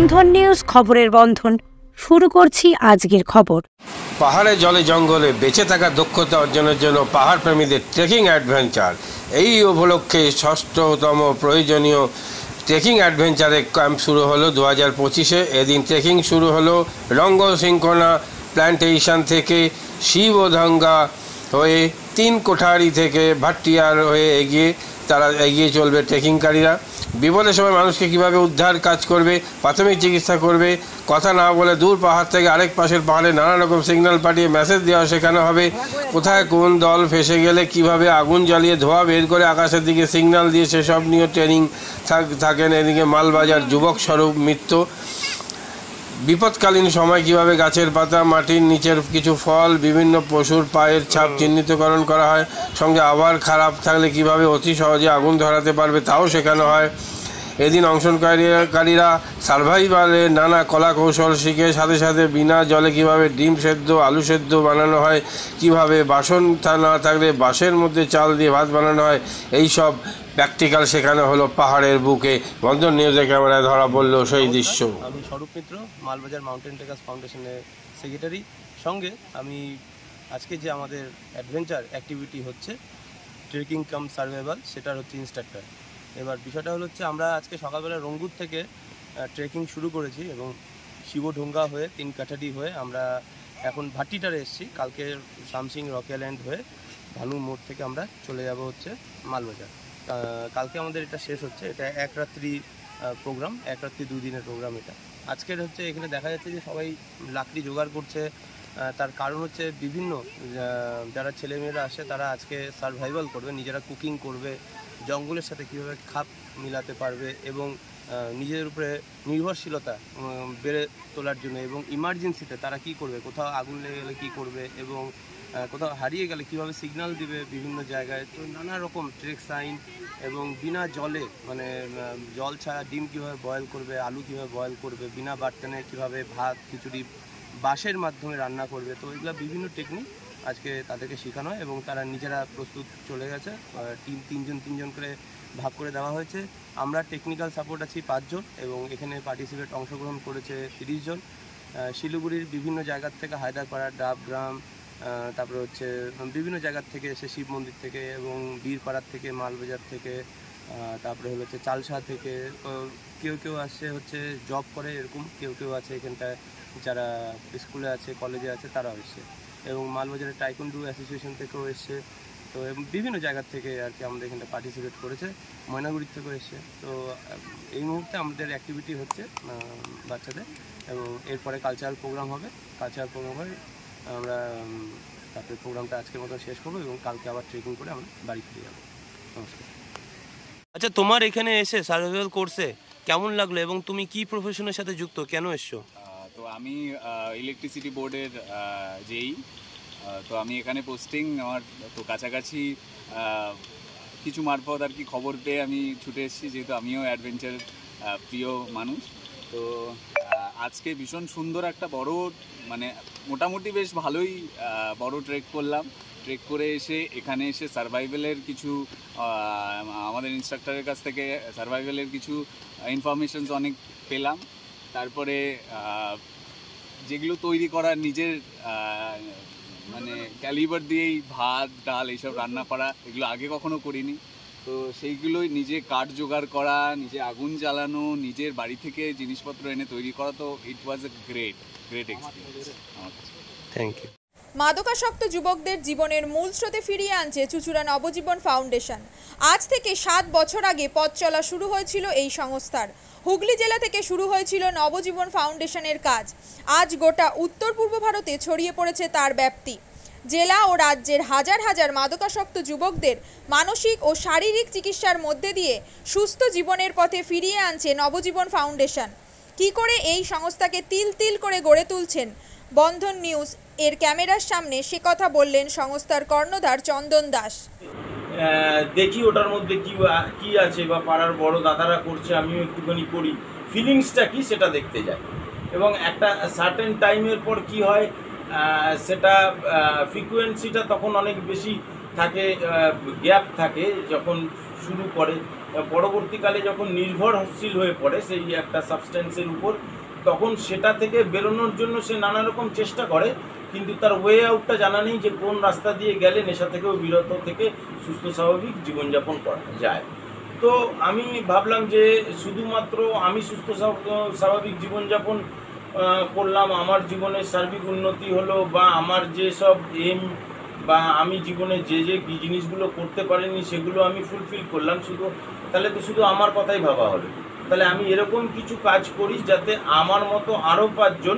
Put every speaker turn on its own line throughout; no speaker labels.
বন্ধন news, খবরের বন্ধন। শুরু করছি আজকের খবর।
পাহাড়ে জলে জঙ্গলে বেঁচে থাকার দক্ষতা অর্জনের জন্য পাহাড় প্রেমীদের ট্রেকিং অ্যাডভেঞ্চার। এই উপলক্ষে 6তম প্রয়োজনীয় ট্রেকিং অ্যাডভেঞ্চারে ক্যাম্প শুরু হলো 2025-এ। এদিন ট্রেকিং শুরু হলো রঙ্গসিংকোনা প্ল্যান্টেশন থেকে শিবধাঙ্গা হয়ে 3 কোঠারি থেকে ভাটিয়ার হয়ে এগিয়ে চলবে ট্রেকিংকারীরা। বিপদের সময় মানুষকে কিভাবে উদ্ধার কাজ করবে, প্রাথমিক চিকিৎসা করবে, কথা না বলে দূর পাহাড় থেকে আরেক পাশের পাহাড়ে নানা রকম সিগন্যাল পাঠিয়ে মেসেজ দেওয়া শেখানো হবে। কোথায় কোন দল ফেসে গেলে কিভাবে আগুন জ্বালিয়ে ধোঁয়া বের করে আকাশের দিকে সিগন্যাল দিয়ে সেসব নিয়ে ট্রেনিং থাকেন। এদিকে মালবাজার যুবক স্বরূপ মিত্র বিপদকালীন সময় কিভাবে গাছের পাতা, মাটির নিচের কিছু ফল, বিভিন্ন পশুর পায়ের ছাপ চিহ্নিতকরণ করা হয়। সঙ্গে আবহাওয়া খারাপ থাকলে কিভাবে অতি সহজে আগুন ধরাতে পারবে তাও শেখানো হয়। এদিন অংশগ্রহণকারীরা সার্ভাইভালের নানা কলা কৌশল শিখে সাথে সাথে বিনা জলে কিভাবে ডিম সেদ্ধ, আলু সেদ্ধ বানানো হয়, কিভাবে বাসন না থাকলে বাঁশের মধ্যে চাল দিয়ে ভাত বানানো হয়, এই সব প্র্যাকটিক্যাল শেখানো হলো পাহাড়ের বুকে। বন্ধন নিউজের ক্যামেরায় ধরা পড়ল সেই দৃশ্য।
আমি স্বরূপ মিত্র, মালবাজার মাউন্টেন ট্রেকার্স ফাউন্ডেশনের সেক্রেটারি। সঙ্গে আমি আজকে যে আমাদের অ্যাডভেঞ্চার অ্যাক্টিভিটি হচ্ছে ট্রেকিং কাম সার্ভাইভাল, সেটার হচ্ছে ইনস্ট্রাক্টর। এবার বিষয়টা হচ্ছে আমরা আজকে সকালবেলা রঙ্গুর থেকে ট্রেকিং শুরু করেছি এবং শিবঢোঙ্গা হয়ে 3 কাঠারি হয়ে আমরা এখন ভাটিটারে এসেছি। কালকে সামসিং রকি আইল্যান্ড হয়ে ভানু মোড় থেকে আমরা চলে যাব হচ্ছে মালবাজার। কালকে আমাদের এটা শেষ হচ্ছে। এটা 1 রাত্রি প্রোগ্রাম, 1 রাত্রি 2 দিনের প্রোগ্রাম। এটা আজকের হচ্ছে এখানে দেখা যাচ্ছে যে সবাই লাকড়ি জোগাড় করছে। তার কারণ হচ্ছে বিভিন্ন যারা ছেলেমেয়েরা আসে তারা আজকে সার্ভাইভাল করবে, নিজেরা কুকিং করবে, জঙ্গলের সাথে কীভাবে খাপ মিলাতে পারবে এবং নিজেদের উপরে নির্ভরশীলতা বেড়ে তোলার জন্য, এবং ইমার্জেন্সিতে তারা কি করবে, কোথাও আগুন লেগে গেলে কী করবে এবং কোথাও হারিয়ে গেলে কীভাবে সিগন্যাল দিবে বিভিন্ন জায়গায়। তো নানা রকম ট্রেক সাইন এবং বিনা জলে মানে জল ছাড়া ডিম কীভাবে বয়েল করবে, আলু কীভাবে বয়েল করবে, বিনা বার্তানে কীভাবে ভাত খিচুড়ি বাঁশের মাধ্যমে রান্না করবে। তো এগুলো বিভিন্ন টেকনিক আজকে তাদেরকে শেখানো হয় এবং তারা নিজেরা প্রস্তুত চলে গেছে। টিম 3জন করে ভাগ করে দেওয়া হয়েছে। আমরা টেকনিক্যাল সাপোর্ট আছি 5 জন এবং এখানে অংশগ্রহণ করেছে 30 জন। শিলিগুড়ির বিভিন্ন জায়গার থেকে, হায়দ্রাপাড়া, ডাবগ্রাম, তারপরে হচ্ছে বিভিন্ন জায়গার থেকে এসে, শিব মন্দির থেকে এবং বীরপাড়ার থেকে, মালবাজার থেকে, তারপরে হচ্ছে চালসা থেকে। কেউ আসছে হচ্ছে জব করে, এরকম কেউ আছে এখানটায় যারা স্কুলে আছে, কলেজে আছে, তারাও এসছে এবং মালবাজারের টাইকোন্ডু অ্যাসোসিয়েশন থেকেও এসছে। তো এবং বিভিন্ন জায়গার থেকে আর কি আমাদের এখানটা পার্টিসিপেট করেছে, ময়নাগুড়ির থেকেও এসছে। তো এই মুহূর্তে আমাদের অ্যাক্টিভিটি হচ্ছে বাচ্চাদের, এবং এরপরে কালচারাল প্রোগ্রাম হবে। আমরা তারপরে প্রোগ্রামটা আজকের মতো শেষ করবো এবং কালকে আবার ট্রেকিং করে আমরা বাড়ি ফিরে যাবো। নমস্কার। আচ্ছা, তোমার এখানে এসে সার্ভাইভাল কোর্সে কেমন লাগলো এবং তুমি কি প্রফেশনের সাথে যুক্ত, কেন এসছো?
তো আমি ইলেকট্রিসিটি বোর্ডের যেই, তো আমি এখানে পোস্টিং আমার তো কাছাকাছি কিছু মারফত আর কি খবর পেয়ে আমি ছুটে এসেছি, যেহেতু আমিও অ্যাডভেঞ্চার প্রিয় মানুষ। তো আজকে ভীষণ সুন্দর একটা বড়, মানে মোটামুটি বেশ ভালোই বড় ট্রেক করলাম। ট্রেক করে এখানে এসে সার্ভাইভালের কিছু আমাদের ইনস্ট্রাক্টরের কাছ থেকে সার্ভাইভালের কিছু ইনফরমেশনস অনেক পেলাম। তারপরে যেগুলো তৈরি করার নিজের মানে ক্যালিবার দিয়েই ভাত ডাল এইসব রান্না করা, এগুলো আগে কখনো করিনি। তো সেইগুলোই নিজে কাঠ জোগাড় করা, নিজে আগুন জ্বালানো, নিজের বাড়ি থেকে জিনিসপত্র এনে তৈরি করা, তো ইট ওয়াজ এ গ্রেট এক্সপিরিয়েন্স আমার কাছে।
Thank you.
মাদকাসক্ত যুবকদের জীবনের মূল স্রোতে ফিরিয়ে আনছে চুঁচুড়া নবজীবন ফাউন্ডেশন। আজ থেকে 7 বছর আগে পথ চলা শুরু হয়েছিল এই সংস্থার। হুগলি জেলা থেকে শুরু হয়েছিল নবজীবন ফাউন্ডেশনের কাজ। আজ গোটা উত্তর পূর্ব ভারতে ছড়িয়ে পড়েছে তার ব্যাপ্তি। জেলা ও রাজ্যের হাজার হাজার মাদকাসক্ত যুবকদের মানসিক ও শারীরিক চিকিৎসার মধ্যে দিয়ে সুস্থ জীবনের পথে ফিরিয়ে আনছে নবজীবন ফাউন্ডেশন। কি করে এই সংস্থাকে তিল তিল করে গড়ে তুলছেন বন্ধন নিউজ এর ক্যামেরার সামনে, সে কথা বললেন সংস্থার কর্ণধার চন্দন দাস।
দেখি ওটার মধ্যে কি আছে, বা পাড়ার বড় দাদারা করছে, আমিও একটুখানি করি, ফিলিংসটা কি সেটা দেখতে যাই। এবং একটা সার্টেন টাইমের পর কি হয়, সেটা ফ্রিকোয়েন্সিটা তখন অনেক বেশি থাকে, গ্যাপ থাকে যখন শুরু করে, পরবর্তীকালে যখন নির্ভরশীল হয়ে পড়ে সেই একটা সাবস্টেন্সের উপর, তখন সেটা থেকে বেরোনোর জন্য সে নানা রকম চেষ্টা করে, কিন্তু তার ওয়ে আউটটা জানা নেই যে কোন রাস্তা দিয়ে গেলে নেশা থেকেও বিরত থেকে সুস্থ স্বাভাবিক জীবনযাপন করা যায়। তো আমি ভাবলাম যে শুধুমাত্র আমি সুস্থ স্বাভাবিক জীবনযাপন করলাম, আমার জীবনের সার্বিক উন্নতি হলো, বা আমার যেসব এম বা আমি জীবনে যে জিনিসগুলো করতে পারিনি সেগুলো আমি ফুলফিল করলাম, তাহলে তো শুধু আমার কথাই ভাবা হলো। তাহলে আমি এরকম কিছু কাজ করি যাতে আমার মতো আরও 5 জন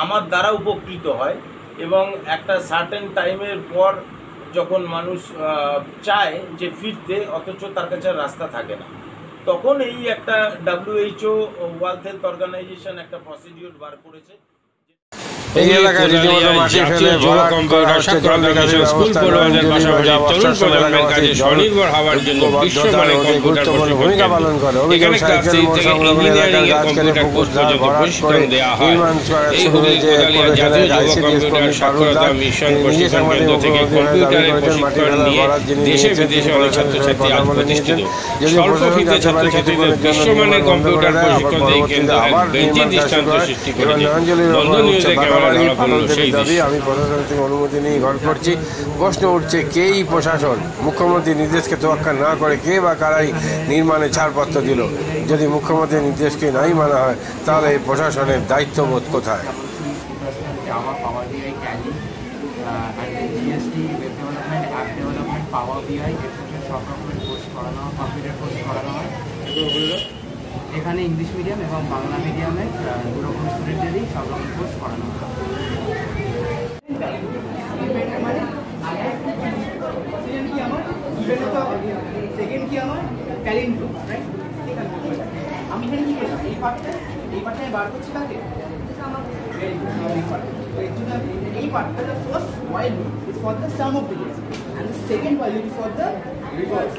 আমার দ্বারা উপকৃত হয়, এবং একটা সার্টেন টাইমের পর যখন মানুষ চায় যে ফিরতে, অথচ তার কাছে রাস্তা থাকে না, তখন এই একটা WHO ওয়ার্ল্ড হেলথ অর্গানাইজেশন একটা প্রসিডিওর বার করেছে।
এই এলাকায় রীতিমতো মাটি ফেলে ভরাট করা হচ্ছে, জল নিকাশি ব্যবস্থা স্বনির্ভর হওয়ার জন্য গুরুত্বপূর্ণ ভূমিকা পালন করে। অভিযোগ সাইকেল মোড় সংলগ্ন এলাকার গাছ কেটে পুকুর ধার ভরাট করে নির্মাণ করা শুরু হয়েছে করেছেন ICDS কর্মী পারুল দাস। নিজে সাংবাদিক মুখোমুখি হয়ে দাবি করেছেন মাটি ফেলার ভরাট যিনি নিয়েছেন কথা বলে নিয়েছেন। যদি প্রশাসন যাতে পারে কিছুক্ষণের জন্য নির্মাণ বন্ধ করে দেয়, আবার পরবর্তীতে আবার নির্মাণ কাজ শুরু হয়। এবার নয়নজলির ওপর উঠছে দাবি, আমি প্রশাসন থেকে অনুমতি নিয়ে ঘর করছি। প্রশ্ন উঠছে, কেই প্রশাসন? মুখ্যমন্ত্রীর নির্দেশকে তোয়াক্কা না করে কে বা কারাই নির্মাণে ছাড়পত্র দিল? যদি মুখ্যমন্ত্রীর নির্দেশকে নাই মানা হয়, তাহলে এই প্রশাসনের দায়িত্ববোধ কোথায়?
এখানে ইংলিশ মিডিয়াম এবং বাংলা মিডিয়ামের দুরকম স্টুডেন্টেরই সব রকম কোর্স করানো হয়। সেকেন্ড কি আমার ট্যালেন্ট রাইট। আমি এখানে কি করলাম, এই পার্টটা বার করছি কাকে, এই পার্টটা the first while is for the sum of digits and the second while is for the reverse.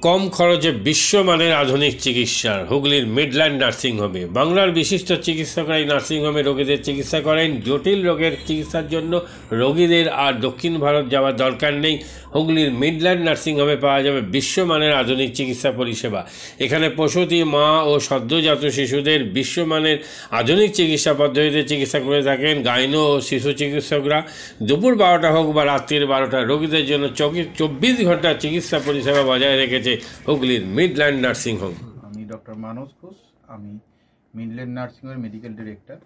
কম খরচে বিশ্বমানের আধুনিক চিকিৎসার হুগলির মিডল্যান্ড নার্সিংহোমে বাংলার বিশিষ্ট চিকিৎসকরা এই নার্সিংহোমে রোগীদের চিকিৎসা করেন। জটিল রোগের চিকিৎসার জন্য রোগীদের আর দক্ষিণ ভারত যাওয়ার দরকার নেই। হুগলির মিডল্যান্ড নার্সিংহোমে পাওয়া যাবে বিশ্বমানের আধুনিক চিকিৎসা পরিষেবা। এখানে প্রসূতি, মা ও সদ্যজাত শিশুদের বিশ্বমানের আধুনিক চিকিৎসা পদ্ধতিতে চিকিৎসা করে থাকেন গাইনো ও শিশু চিকিৎসকরা। দুপুর 12টা হোক বা রাত্রির 12টা, রোগীদের জন্য 24 ঘন্টা চিকিৎসা পরিষেবা বজায় রেখেছে হুগলির মিডল্যান্ড নার্সিংহোম।
আমি ডক্টর মানস ঘোষ, আমি মিডল্যান্ড নার্সিংহোমের মেডিকেল ডিরেক্টর।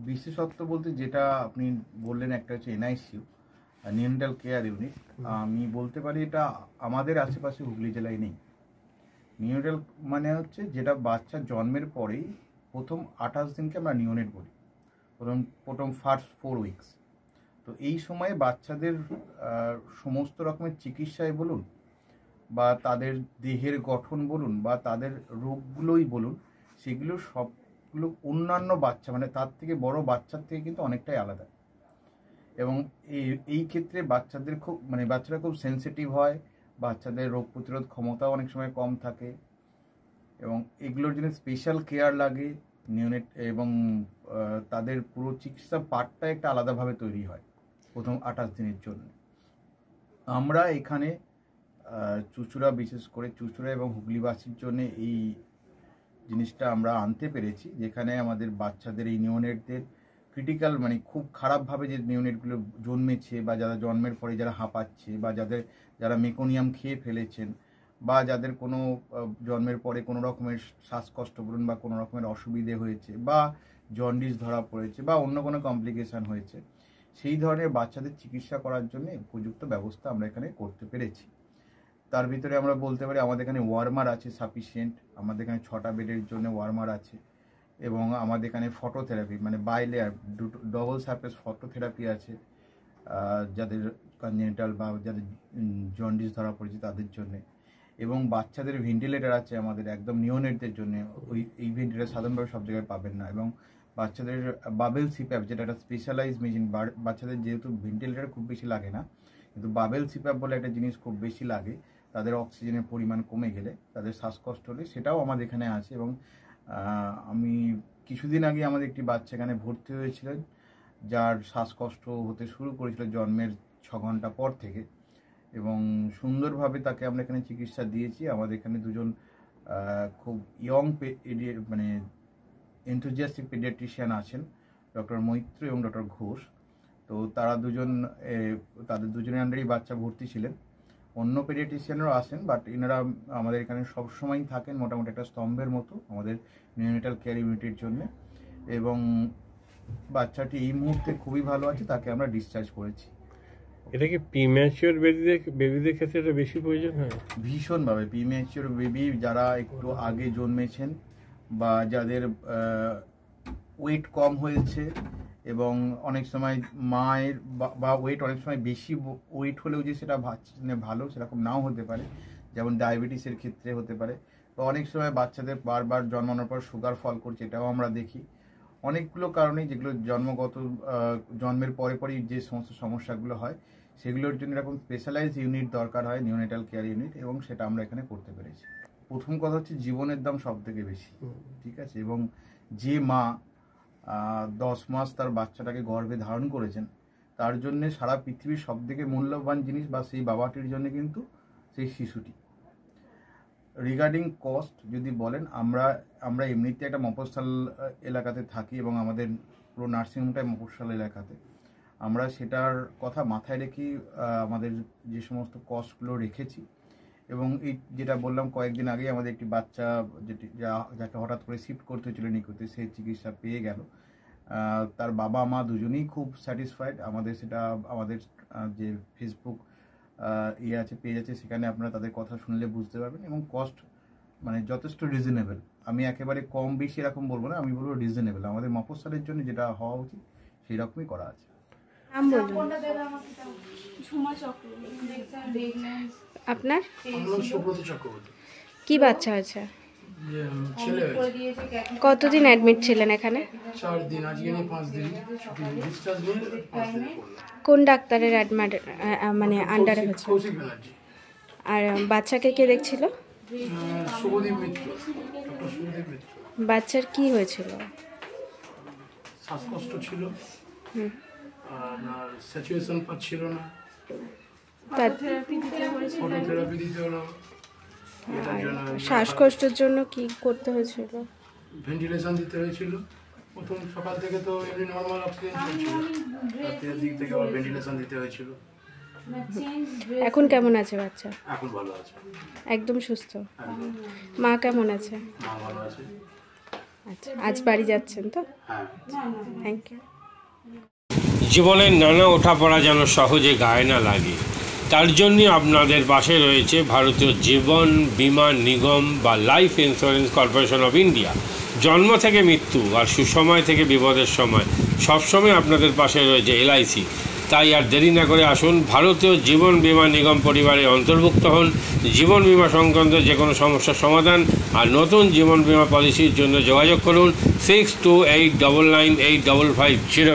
বিশেষত্ব বলতে যেটা আপনি বললেন, একটা হচ্ছে NICU, নিউনেটাল কেয়ার ইউনিট। আমি বলতে পারি এটা আমাদের আশেপাশে হুগলি জেলায় নেই। নিউনেটাল মানে হচ্ছে যেটা বাচ্চা জন্মের পরেই প্রথম 28 দিনকে আমরা নিউনেট বলি, প্রথম ফার্স্ট 4 উইকস। তো এই সময়ে বাচ্চাদের সমস্ত রকমের চিকিৎসায় বলুন, বা তাদের দেহের গঠন বলুন, বা তাদের রোগগুলোই বলুন, সেগুলো সবগুলো অন্যান্য বাচ্চা মানে তার থেকে বড় বাচ্চার থেকে কিন্তু অনেকটাই আলাদা। এবং এই ক্ষেত্রে বাচ্চারা খুব সেন্সিটিভ হয়, বাচ্চাদের রোগ প্রতিরোধ ক্ষমতাও অনেক সময় কম থাকে, এবং এগুলোর জন্য স্পেশাল কেয়ার লাগে নিউনেট, এবং তাদের পুরো চিকিৎসা পার্টটা একটা আলাদাভাবে তৈরি হয় প্রথম 28 দিনের জন্য। আমরা এখানে চুঁচুড়া, বিশেষ করে চুঁচুড়া এবং হুগলিবাসীর জন্য এই জিনিসটা আমরা আনতে পেরেছি, যেখানে আমাদের বাচ্চাদের এই নিউনেটদের ক্রিটিক্যাল খুব খারাপভাবে যে নিউনেটগুলো জন্মেছে, বা যারা জন্মের পরে যারা হাঁপাচ্ছে, বা যারা মেকোনিয়াম খেয়ে ফেলেছেন, বা যাদের কোনো জন্মের পরে কোনো রকমের শ্বাসকষ্ট বলুন বা কোনো রকমের অসুবিধে হয়েছে, বা জন্ডিস ধরা পড়েছে, বা অন্য কোনো কমপ্লিকেশান হয়েছে, সেই ধরনের বাচ্চাদের চিকিৎসা করার জন্য উপযুক্ত ব্যবস্থা আমরা এখানে করতে পেরেছি। তার ভিতরে আমরা বলতে পারি আমাদের এখানে ওয়ার্মার আছে সাফিসিয়েন্ট, আমাদের এখানে 6টা বেডের জন্য ওয়ার্মার আছে, এবং আমাদের এখানে phototherapy bilayer double surface phototherapy আছে যাদের কনজেনিটাল বা যাদের জন্ডিস ধরা পড়েছে তাদের জন্যে, এবং বাচ্চাদের ভেন্টিলেটার আছে আমাদের একদম নিওনেটদের জন্য। এই ভেন্টিলেটার সাধারণভাবে সব জায়গায় পাবেন না, এবং বাচ্চাদের বাবেল সিপ্যাপ, যেটা একটা স্পেশালাইজ মেশিন, বাচ্চাদের যেহেতু ভেন্টিলেটার খুব বেশি লাগে না, কিন্তু বাবেল সিপ্যাপ বলে একটা জিনিস খুব বেশি লাগে, তাদের অক্সিজেনের পরিমাণ কমে গেলে, তাদের শ্বাসকষ্ট হলে, সেটাও আমাদের এখানে আছে। এবং আমি কিছুদিন আগে আমাদের একটি বাচ্চা এখানে ভর্তি হয়েছিলেন, যার শ্বাসকষ্ট হতে শুরু করেছিল জন্মের 6 ঘন্টা পর থেকে, এবং সুন্দরভাবে তাকে আমরা এখানে চিকিৎসা দিয়েছি। আমাদের এখানে দুজন খুব ইয়ং মানে এনথুজিয়াস্টিক পেডিয়াট্রিশিয়ান আছেন, ডক্টর মৈত্র এবং ডক্টর ঘোষ। তো তারা তাদের দুজনের আন্ডারেই বাচ্চা ভর্তি ছিলেন। অন্য পেডিয়াট্রিশিয়ানরাও আসেন, বাট এনারা আমাদের এখানে সবসময়ই থাকেন মোটামুটি একটা স্তম্ভের মতো আমাদের নিউনেটাল কেয়ার ইউনিটের জন্য। এবং বাচ্চাটি এই মুহূর্তে খুবই ভালো আছে, তাকে আমরা ডিসচার্জ করেছি।
এটা কি প্রিম্যাচিওর বেবিদের ক্ষেত্রে এটা বেশি প্রয়োজন হয়?
ভীষণভাবে প্রিম্যাচিওর বেবি, যারা একটু আগে জন্মেছেন বা যাদের ওয়েট কম হয়েছে, এবং অনেক সময় মায়ের বা ওয়েট অনেক সময় বেশি ওয়েট হলেও যে সেটা ভালো সেরকম নাও হতে পারে, যেমন ডায়াবেটিসের ক্ষেত্রে হতে পারে, বা অনেক সময় বাচ্চাদের বারবার জন্মানোর পর সুগার ফল করছে, এটাও আমরা দেখি। অনেকগুলো কারণেই যেগুলো জন্মের পরে পরেই যে সমস্ত সমস্যাগুলো হয়, সেগুলোর জন্য এরকম স্পেশালাইজ ইউনিট দরকার হয়, নিউনেটাল কেয়ার ইউনিট, এবং সেটা আমরা এখানে করতে পেরেছি। প্রথম কথা হচ্ছে জীবনের দাম সব থেকে বেশি, ঠিক আছে? এবং যে মা 10 মাস তার বাচ্চাটাকে গর্ভে ধারণ করেছেন, তার জন্য সারা পৃথিবীর সব থেকে মূল্যবান জিনিস বা সেই বাবাটির জন্য কিন্তু সেই শিশুটি। রিগার্ডিং কস্ট যদি বলেন, আমরা এমনিতে একটা মফস্বল এলাকাতে থাকি এবং আমাদের পুরো নার্সিংহোমটাই মফস্বল এলাকাতে। আমরা সেটার কথা মাথায় রেখে আমাদের যে সমস্ত কস্টগুলো রেখেছি। এবং এই যেটা বললাম, কয়েকদিন আগেই আমাদের একটি বাচ্চা যাকে হঠাৎ করে শিফট করতে হয়েছিল নিকুতে, সেই চিকিৎসা পেয়ে গেল। তার বাবা মা দুজনেই খুব স্যাটিসফাইড। আমাদের যে ফেসবুক আছে, পেজ আছে, সেখানে আপনারা তাদের কথা শুনলে বুঝতে পারবেন। এবং কস্ট মানে যথেষ্ট রিজনেবল। আমি একেবারে কম বেশি এরকম বলবো না, আমি বলবো রিজনেবল। আমাদের মফস্বলের জন্য যেটা হওয়া উচিত সেই রকমই করা আছে।
আপনার কি বাচ্চা আছে? কতদিন অ্যাডমিট ছিলেন এখানে?
4 দিন, আজকে নিয়ে 5 দিন।
কোন ডাক্তারের মানে আন্ডারে হচ্ছে? আর বাচ্চাকে কে দেখছিল?
শুভদীপ মিত্র, ডক্টর শুভদীপ মিত্র।
বাচ্চার কি হয়েছিল?
শ্বাসকষ্ট ছিল, আর স্যাচুরেশন পাচ্ছিল না, ফটোথেরাপি দিতে হলো।
শ্বাসকষ্টের জন্য কি করতে হয়েছিল?
ভেন্টিলেশন দিতে হয়েছিল। প্রথম সকাল থেকে তো এমনি নর্মাল অক্সিজেন চলছিল, রাতের দিক থেকে আবার ভেন্টিলেশন দিতে হয়েছিল।
এখন কেমন আছে বাচ্চা?
এখন ভালো আছে,
একদম সুস্থ। মা কেমন আছে?
মা ভালো আছে।
আচ্ছা, আজ বাড়ি যাচ্ছেন তো?
হ্যাঁ,
থ্যাংক ইউ।
জীবনের নানা ওঠাপড়া যেন সহজে গায়ে না লাগে, তার জন্য আপনাদের পাশে রয়েছে ভারতীয় জীবন বীমা নিগম বা life insurance corporation of India. জন্ম থেকে মৃত্যু আর সুসময় থেকে বিপদের সময় সবসময় আপনাদের পাশে রয়েছে LIC। তাই আর দেরি না করে আসুন, ভারতীয় জীবন বীমা নিগম পরিবারে অন্তর্ভুক্ত হন। জীবন বীমা সংক্রান্ত যে কোনো সমস্যার সমাধান আর নতুন জীবন বীমা পলিসির জন্য যোগাযোগ করুন 6289985550।